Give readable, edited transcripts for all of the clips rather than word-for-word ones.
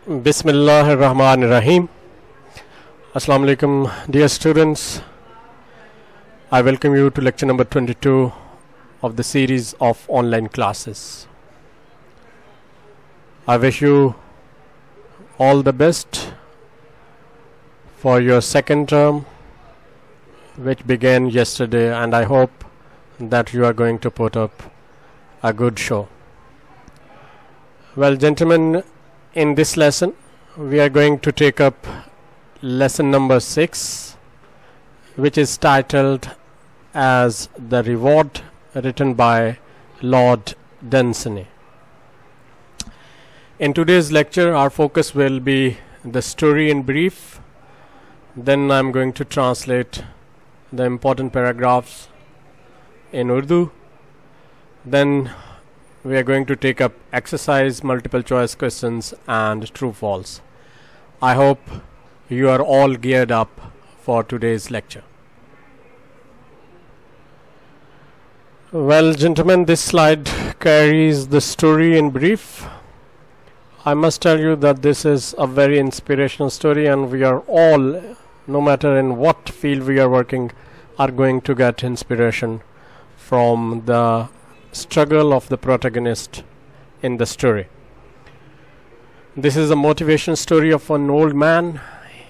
Bismillahirrahmanirrahim. Assalamu alaikum, dear students. I welcome you to lecture number 22 of the series of online classes. I wish you all the best for your second term, which began yesterday, and I hope that you are going to put up a good show. Well, gentlemen, in this lesson we are going to take up lesson number 6, which is titled as The Reward, written by Lord Dunsany. In today's lecture our focus will be the story in brief, then I am going to translate the important paragraphs in Urdu, then we are going to take up exercise, multiple choice questions and true false. I hope you are all geared up for today's lecture. Well, gentlemen, this slide carries the story in brief. I must tell you that this is a very inspirational story, and we are all, no matter in what field we are working, are going to get inspiration from the struggle of the protagonist in the story. This is a motivation story of an old man.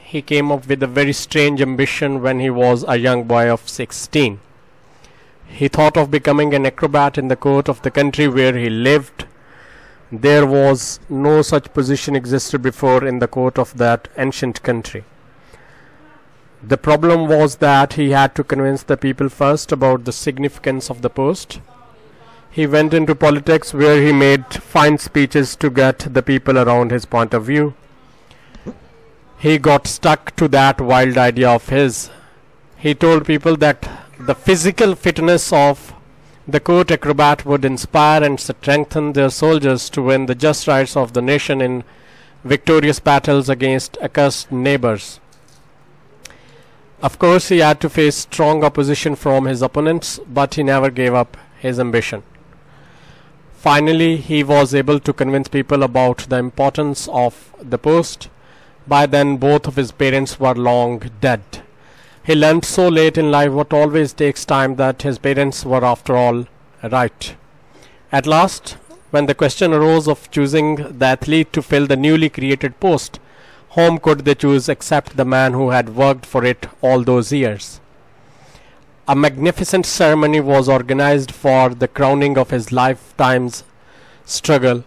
He came up with a very strange ambition when he was a young boy of 16. He thought of becoming an acrobat in the court of the country where he lived. There was no such position existed before in the court of that ancient country. The problem was that he had to convince the people first about the significance of the post. He went into politics, where he made fine speeches to get the people around his point of view. He got stuck to that wild idea of his. He told people that the physical fitness of the court acrobat would inspire and strengthen their soldiers to win the just rights of the nation in victorious battles against accursed neighbors. Of course, he had to face strong opposition from his opponents, but he never gave up his ambition. Finally, he was able to convince people about the importance of the post. By then, both of his parents were long dead. He learned so late in life what always takes time, that his parents were after all right. At last, when the question arose of choosing the athlete to fill the newly created post, whom could they choose except the man who had worked for it all those years? A magnificent ceremony was organized for the crowning of his lifetime's struggle.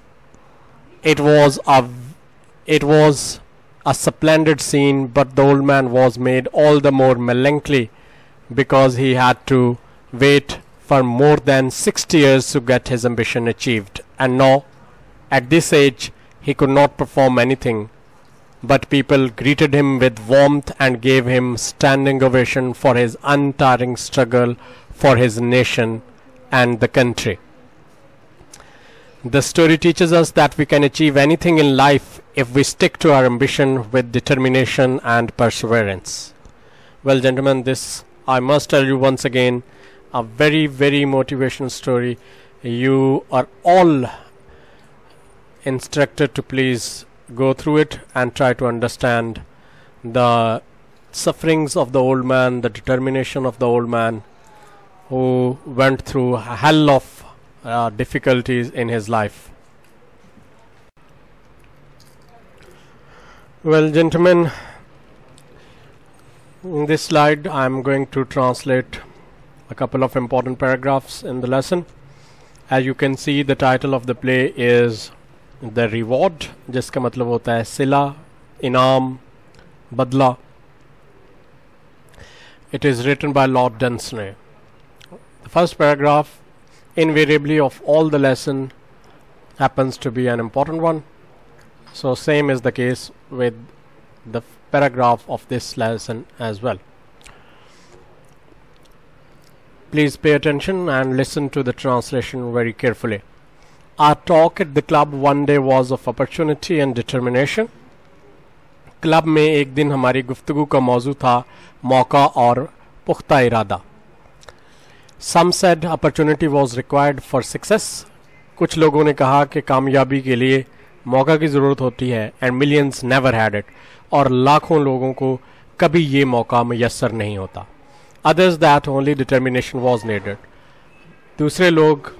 It was a splendid scene, but the old man was made all the more melancholy because he had to wait for more than 60 years to get his ambition achieved. And now, at this age, he could not perform anything. But people greeted him with warmth and gave him standing ovation for his untiring struggle for his nation and the country. The story teaches us that we can achieve anything in life if we stick to our ambition with determination and perseverance. Well, gentlemen, this, I must tell you once again, a very, very motivational story. You are all instructed to please go through it and try to understand the sufferings of the old man, the determination of the old man who went through a hell of difficulties in his life. Well, gentlemen, in this slide I am going to translate a couple of important paragraphs in the lesson. As you can see, the title of the play is The Reward, जिसका मतलब होता है सिला, इनाम, बदला. It is written by Lord Dunsany. The first paragraph, invariably of all the lesson, happens to be an important one. So same is the case with the paragraph of this lesson as well. Please pay attention and listen to the translation very carefully. Our talk at the club one day was of opportunity and determination. Club में एक दिन हमारी गुफ्तगू का मौजू था मौका और पुख्ता इरादा. Some said opportunity was required for success. कुछ लोगों ने कहा कि कामयाबी के लिए मौका की ज़रूरत होती है, and millions never had it, और लाखों लोगों को कभी ये मौका मैसर नहीं होता. Others that only determination was needed. दूसरे लोग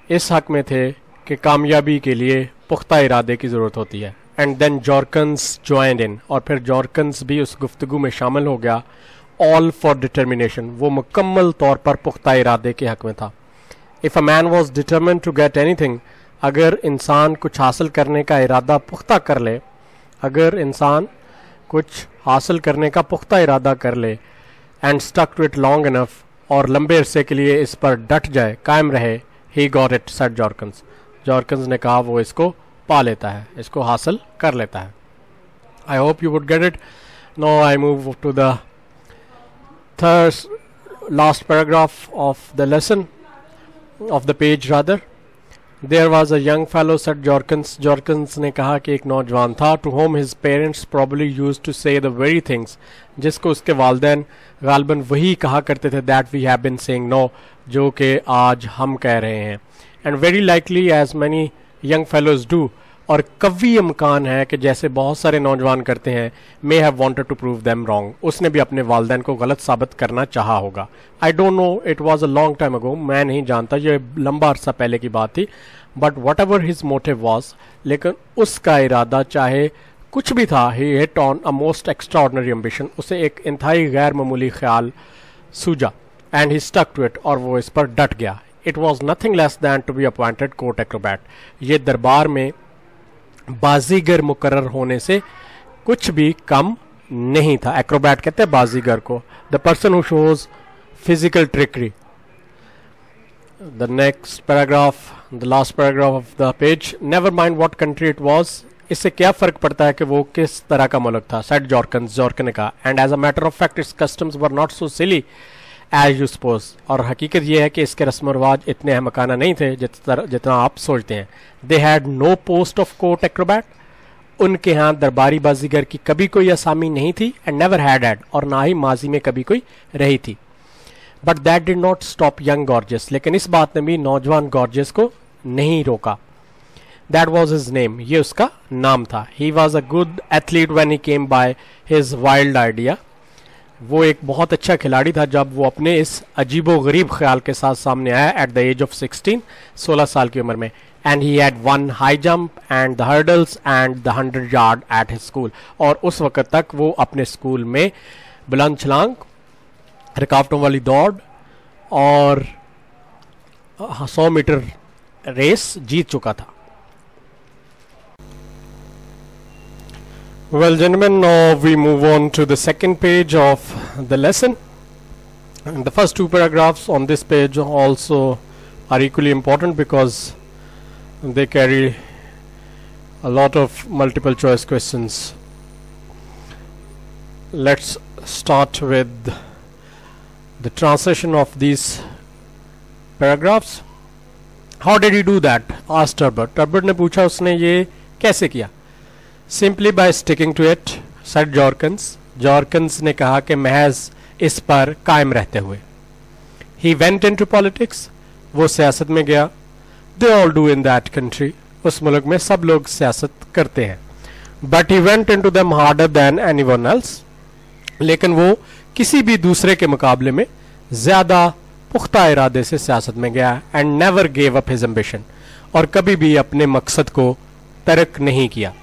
इस हक में थे कि कामयाबी के लिए पुख्ता इरादे की ज़रूरत होती है. एंड देन जॉर्कन्स ज्वाइंड इन, और फिर जॉर्कन्स भी उस गुफ्तगू में शामिल हो गया. ऑल फॉर डिटर्मिनेशन, वो मुकम्मल तौर पर पुख्ता इरादे के हक में था. If a man was determined to get anything, अगर इंसान कुछ हासिल करने का इरादा पुख्ता कर ले, अगर इंसान कुछ हासिल करने का पुख्ता इरादा कर ले, and stuck to it long enough, और लंबे अरसे के लिए इस पर डट जाए, कायम रहे, ही गॉट इट, सेड जॉर्कन्स. जॉर्कन्स ने कहा वो इसको पा लेता है, इसको हासिल कर लेता है. I hope you would get it. Now I move to the last paragraph of the lesson, of the page rather. There was a young fellow, said Jorkins. Jorkins ने कहा कि एक नौजवान था, to whom his parents probably used to say the very things, जिसको उसके वालिदैन गालबन वही कहा करते थे, that we have been saying no, जो कि आज हम कह रहे हैं. And very likely as many young fellows do, और कभी इम्कान है कि जैसे बहुत सारे नौजवान करते हैं, may have wanted to prove them wrong, उसने भी अपने वालिदैन को गलत साबित करना चाहा होगा. I don't know, it was a long time ago, मैं नहीं जानता, ये लंबा अरसा पहले की बात थी. But whatever his motive was, लेकिन उसका इरादा चाहे कुछ भी था, he hit on a most extraordinary ambition, उसे एक इंतहाई गैर मामूली ख्याल सूझा. And he stuck to it, और वो इस पर डट गया. It was nothing less than to be appointed court acrobat. ये दरबार में बाजीगर मुकर्रर होने से कुछ भी कम नहीं था. एक्रोबैट कहते हैं बाजीगर को, the person who shows physical trickery. The next paragraph, the last paragraph of the page. Never mind what country it was, इससे क्या फर्क पड़ता है कि वो किस तरह का मुल्क था, सेड जॉर्कन्स, जॉर्कन ने कहा. And as a matter of fact it's customs were not so silly as you suppose, और हकीकत यह है कि इसके रस्म व रवाज इतने अहमकाना नहीं थे जितना आप सोचते हैं. They had no post of court acrobat, उनके यहाँ दरबारी बाजीगर की कभी कोई असामी नहीं थी. एंड नेवर हैड, और ना ही माजी में कभी कोई रही थी. But that did not stop young gorgeous, लेकिन इस बात ने भी नौजवान गॉर्जियस को नहीं रोका. दैट वॉज हिज नेम, ये उसका नाम था. He was a good athlete when he came by his wild idea, वो एक बहुत अच्छा खिलाड़ी था जब वो अपने इस अजीबो गरीब ख्याल के साथ सामने आया. एट द एज ऑफ 16 साल की उम्र में. And he had one high jump and the hurdles and the 100 yard at his school, और उस वक्त तक वो अपने स्कूल में बुलंद छलांग, रुकावटों वाली दौड़ और 100 मीटर रेस जीत चुका था. Well, gentlemen, now we move on to the second page of the lesson. And the first two paragraphs on this page also are equally important because they carry a lot of multiple choice questions. Let's start with the translation of these paragraphs. How did he do that? Asked Turbot. Turbot ने पूछा उसने ये कैसे किया? Simply by sticking to it, said Jorkins. Jorkins ने कहा कि महज इस पर कायम रहते हुए. He went into politics. वो सियासत में गया. They all do in that country. उस मुल्क में सब लोग सियासत करते हैं. But he went into them harder than anyone else. लेकिन वो किसी भी दूसरे के मुकाबले में ज्यादा पुख्ता इरादे से सियासत में गया. And never gave up his ambition. और कभी भी अपने मकसद को तर्क नहीं किया.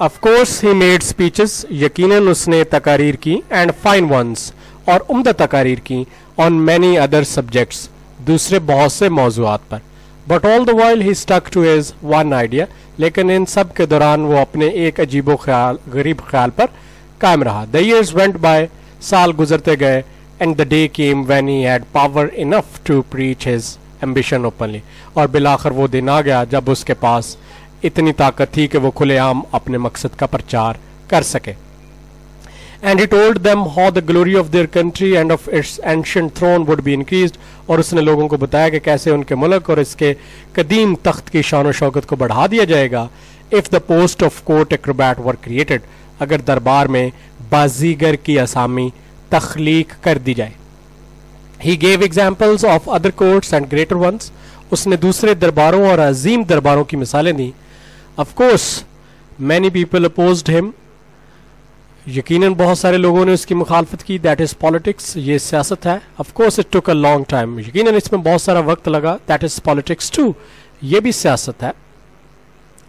Of course he made speeches, यकीनन उसने तकारीर की, and fine ones, और उम्दा तकारीर की, on many other subjects, दूसरे बहुत से मौज़ूआत पर. But all the while he stuck to his one idea, लेकिन इन सब के दौरान वो अपने एक अजीबो ख्याल, गरीब ख्याल पर कायम रहा. The years went by, साल गुजरते गए, and the day came when he had power enough to preach his ambition openly, और बिलाखिर वो दिन आ गया जब उसके पास इतनी ताकत थी कि वो खुलेआम अपने मकसद का प्रचार कर सके. And he told them how the glory of their country and of its ancient throne would be increased, और उसने लोगों को बताया कि कैसे उनके मुल्क और इसके कदीम तख्त की शान और शौकत को बढ़ा दिया जाएगा. If the post of court acrobat were created, अगर दरबार में बाजीगर की असामी तख्लीक कर दी जाए. He gave examples of other courts and greater ones. उसने दूसरे दरबारों और अजीम दरबारों की मिसालें दी. Of course many people opposed him, यकीनन बहुत सारे लोगों ने उसकी मुखालफत की, दैट इज पॉलिटिक्स, ये सियासत है। Of course it took a long time, यकीनन इसमें बहुत सारा वक्त लगा, दैट इज पॉलिटिक्स टू, ये भी सियासत है।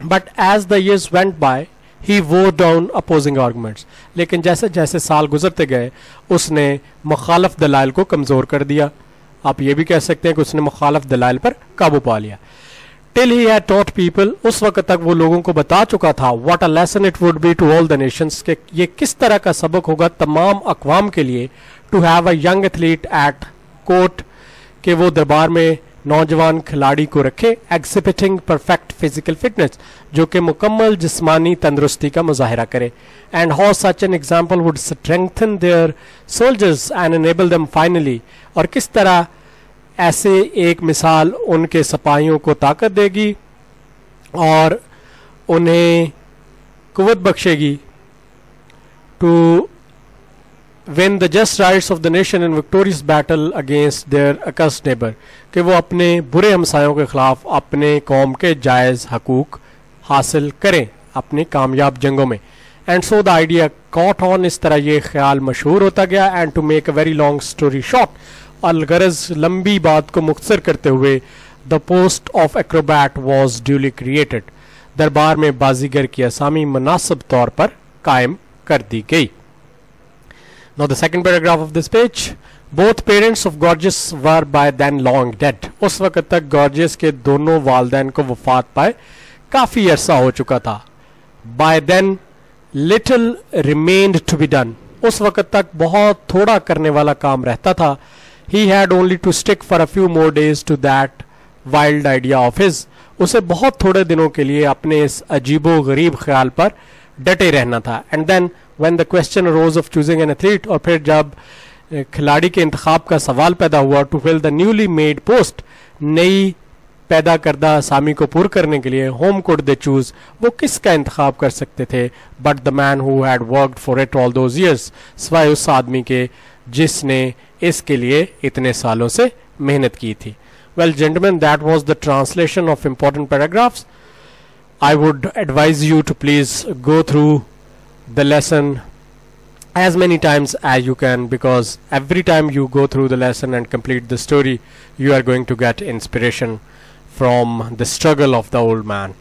But as the years went by he wore down opposing arguments, लेकिन जैसे जैसे साल गुजरते गए उसने मुखालफ दलाइल को कमजोर कर दिया। आप ये भी कह सकते हैं कि उसने मुखालफ दलाइल पर काबू पा लिया। Till he had taught people, उस वक्त तक वो लोगों को बता चुका था, what a lesson it would be to all the nations, के ये किस तरह का सबक होगा तमाम अक़वाम के लिए, to have a young athlete at court, कि वो दरबार में नौजवान खिलाड़ी को रखे, एग्जिबिटिंग परफेक्ट फिजिकल फिटनेस, जो कि मुकम्मल जिस्मानी तंदुरुस्ती का मुजाहिरा करे, and how such an example would strengthen their soldiers and enable them finally, और किस तरह ऐसे एक मिसाल उनके सिपाहियों को ताकत देगी और उन्हें कुव्वत बख्शेगी, to win the just rights of the nation in victorious battle against their accursed neighbor, कि वो अपने बुरे हमसायों के खिलाफ अपने कौम के जायज़ हकूक हासिल करें अपनी कामयाब जंगों में। And so the idea caught on, इस तरह ये ख्याल मशहूर होता गया। And to make a very long story short, अलगरज लंबी बात को मुख्तसर करते हुए, the post of acrobat was duly created, दरबार में बाजीगर की असामी मुनासिब तौर पर कायम कर दी गई। Now the second paragraph of this page, both parents of Gorgias were by then long dead. उस वक्त तक Gorgias के दोनों वालदैन को वफात पाए काफी अरसा हो चुका था। By then little remained to be done. उस वक्त तक बहुत थोड़ा करने वाला काम रहता था। He had only to stick for a few more days to that wild idea of his. उसे बहुत थोड़े दिनों के लिए अपने इस अजीबो गरीब ख्याल पर डटे रहना था। And then when the question arose of choosing an athlete, और फिर जब खिलाड़ी के इंतखाब का सवाल पैदा हुआ, to fill the newly made post, नई पैदा करदा असामी को पूर करने के लिए, whom could they choose, वो किसका इंतखाब कर सकते थे, but the man who had worked for it all those years, सिवाय उस आदमी के जिसने इसके लिए इतने सालों से मेहनत की थी। Well gentlemen, that was the translation of important paragraphs. I would advise you to please go through the lesson as many times as you can, because every time you go through the lesson and complete the story, you are going to get inspiration from the struggle of the old man.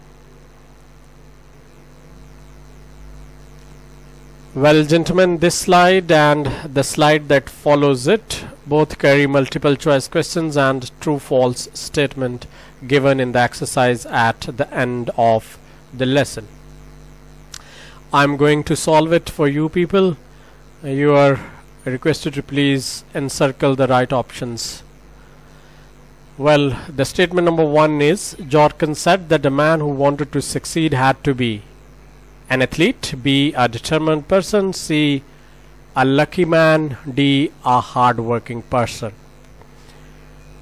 Well gentlemen, this slide and the slide that follows it both carry multiple choice questions and true false statement given in the exercise at the end of the lesson. I'm going to solve it for you people. You are requested to please encircle the right options. Well, the statement number 1 is, Jorkin said that the man who wanted to succeed had to be an athlete, B, a determined person, C, a lucky man, D, a hard-working person.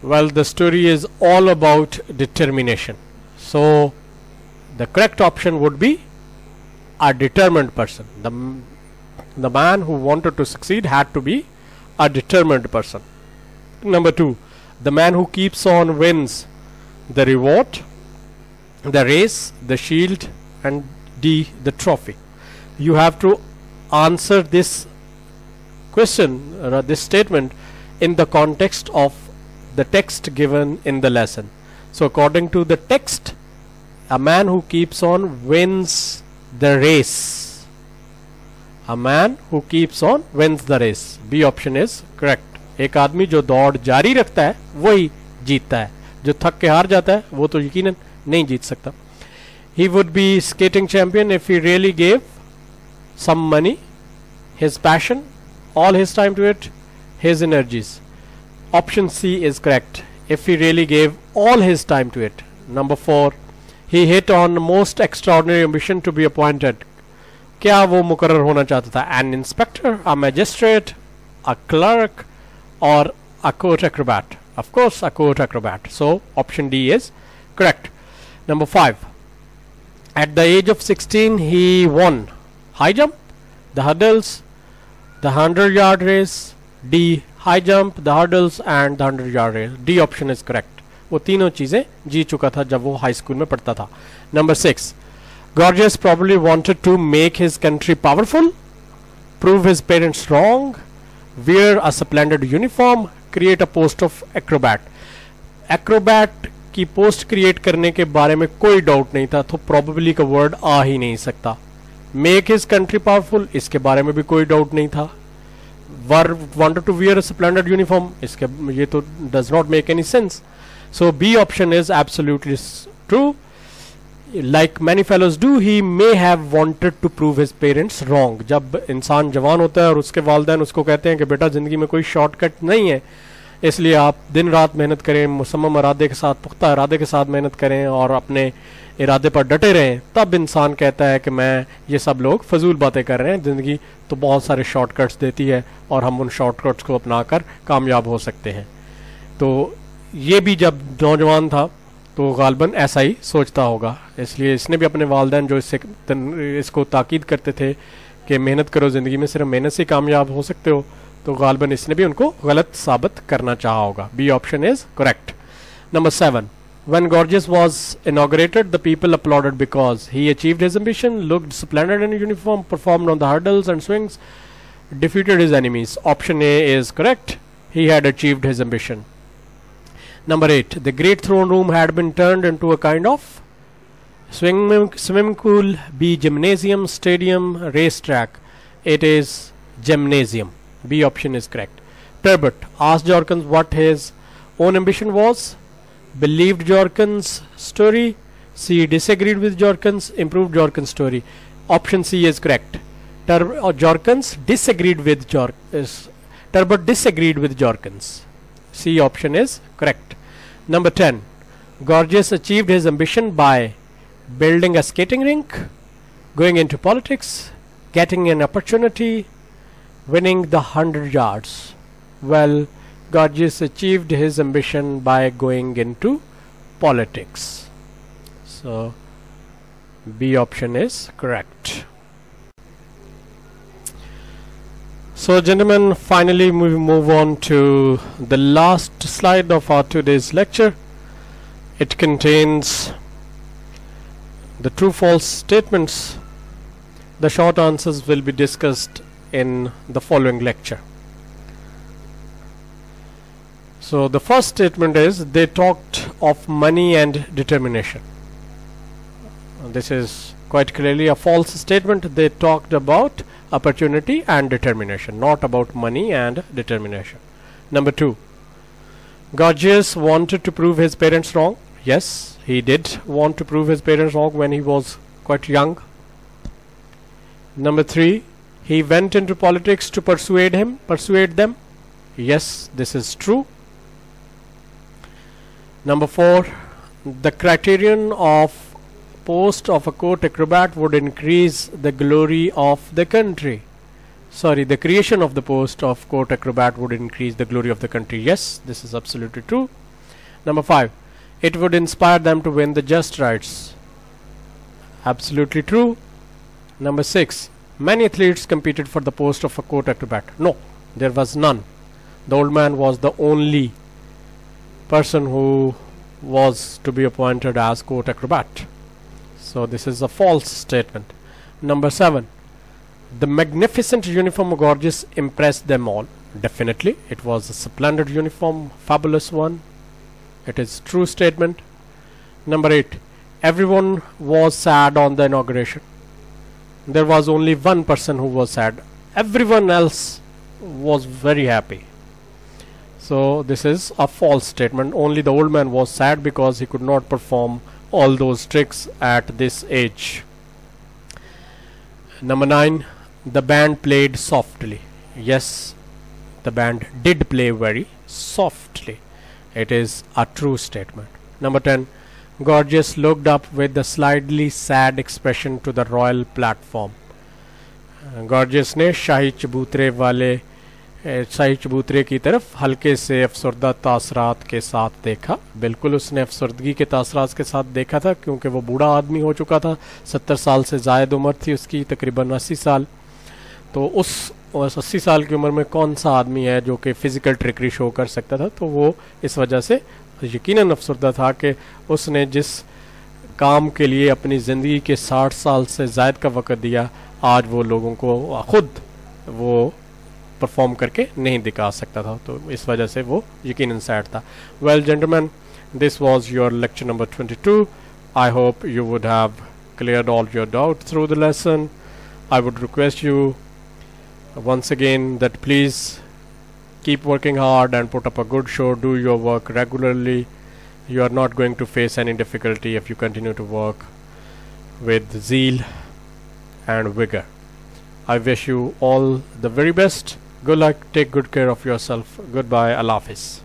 Well, the story is all about determination. So, the correct option would be a determined person. The man who wanted to succeed had to be a determined person. Number 2, the man who keeps on wins the reward, the race, the shield, and D, the trophy. You have to answer this question, this statement, in the context of the text given in the lesson. So according to the text, a man who keeps on wins the race. A man who keeps on wins the race. B option is correct. एक आदमी जो दौड़ जारी रखता है वही जीतता है, जो थक के हार जाता है वो तो यकीनन नहीं जीत सकता. He would be skating champion if he really gave some money, his passion, all his time to it, his energies. Option C is correct. If he really gave all his time to it. Number 4, he hit on most extraordinary ambition to be appointed. क्या वो मुकर्रर होना चाहता था? An inspector, a magistrate, a clerk, or a court acrobat? Of course, a court acrobat. So option D is correct. Number 5, at the age of 16 he won high jump, the hurdles, the 100-yard race, D, high jump, the hurdles and the 100-yard race. D option is correct. वो तीनों चीजें जीत चुका था जब वो high school में पढ़ता था. Number 6, Gorgias probably wanted to make his country powerful, prove his parents wrong, wear a splendid uniform, create a post of acrobat. Acrobat की पोस्ट क्रिएट करने के बारे में कोई डाउट नहीं था, तो प्रोबेबली का वर्ड आ ही नहीं सकता. मेक हिज कंट्री पावरफुल, इसके बारे में भी कोई डाउट नहीं था. wanted to wear a splendid uniform, इसके ये तो does not make any sense. So B option is absolutely true. Like many fellows do, he may have wanted to prove his parents wrong. जब इंसान जवान होता है और उसके वालिदैन उसको कहते हैं कि बेटा जिंदगी में कोई शॉर्टकट नहीं है, इसलिए आप दिन रात मेहनत करें, मुसम्मम इरादे के साथ, पुख्ता इरादे के साथ मेहनत करें और अपने इरादे पर डटे रहें, तब इंसान कहता है कि मैं, ये सब लोग फजूल बातें कर रहे हैं, ज़िंदगी तो बहुत सारे शॉर्टकट्स देती है और हम उन शॉर्टकट्स को अपनाकर कामयाब हो सकते हैं. तो ये भी जब नौजवान था तो गालबन ऐसा ही सोचता होगा, इसलिए इसने भी अपने वालिदैन जो इसको ताकीद करते थे कि मेहनत करो, ज़िंदगी में सिर्फ मेहनत से कामयाब हो सकते हो, तो गालबन इसने भी उनको गलत साबित करना चाहा होगा. B option is correct. Number 7. When Gorgias was inaugurated, the people applauded because he achieved his ambition, looked splendid in uniform, performed on the hurdles and swings, defeated his enemies. Option A is correct. He had achieved his ambition. Number 8. The great throne room had been turned into a kind of swimming pool, B. Gymnasium, stadium, racetrack. It is gymnasium. B option is correct. Turbot asked Jorkins what his own ambition was. Believed Jorkins' story. C. Disagreed with Jorkins. Improved Jorkins' story. Option C is correct. Jorkins disagreed with Turbot disagreed with Jorkins. C option is correct. Number 10. Gorgias achieved his ambition by building a skating rink, going into politics, getting an opportunity, winning the 100 yards. Well, Gorgias achieved his ambition by going into politics. So B option is correct. So gentlemen, finally we move on to the last slide of our today's lecture. It contains the true false statements. The short answers will be discussed in the following lecture. So the first statement is they talked of money and determination. This is quite clearly a false statement. They talked about opportunity and determination, not about money and determination. Number 2. Gorgias wanted to prove his parents wrong. Yes, he did want to prove his parents wrong when he was quite young. Number 3. He went into politics to persuade them. Yes, this is true. Number 4. The criterion of post of a court acrobat would increase the glory of the country. Sorry, the creation of the post of court acrobat would increase the glory of the country. Yes, this is absolutely true. Number 5. It would inspire them to win the just rights. Absolutely true. Number 6. Many athletes competed for the post of a court acrobat. No, there was none. The old man was the only person who was to be appointed as court acrobat. So this is a false statement. Number 7. The magnificent uniform of Gorgias impressed them all. Definitely, it was a splendid uniform, fabulous one. It is true statement. Number 8. Everyone was sad on the inauguration. There was only one person who was sad. Everyone else was very happy. So this is a false statement. Only the old man was sad because he could not perform all those tricks at this age. Number 9. The band played softly. Yes, the band did play very softly. It is a true statement. Number 10. Gorgias looked up with a slightly sad expression to the royal platform. Gorgias ने शाही चबूतरे की तरफ हल्के से अफसरदा तासरात के साथ देखा. बिल्कुल उसने अफसरदगी के तासरात के साथ देखा था, क्योंकि वो बूढ़ा आदमी हो चुका था. 70 साल से ज़ायद उम्र थी उसकी, तकरीबन 80 साल. तो उस 80 साल की उम्र में कौन सा आदमी है जो कि फ़िज़िकल ट्रिकरी शो कर सकता था. तो वो इस वजह से यकीनन अफसरदा था कि उसने जिस काम के लिए अपनी ज़िंदगी के 60 साल से ज़ायद का वक़्त दिया, आज वो लोगों को खुद वो परफॉर्म करके नहीं दिखा सकता था, तो इस वजह से वो यकीनन सैड था। Well gentleman, this was your lecture number 22. I hope you would have cleared all your doubts through the lesson. I would request you once again that please keep working hard and put up a good show. Do your work regularly. You are not going to face any difficulty if you continue to work with zeal and vigor. I wish you all the very best. Good luck. Take good care of yourself. Goodbye. Allah Hafiz.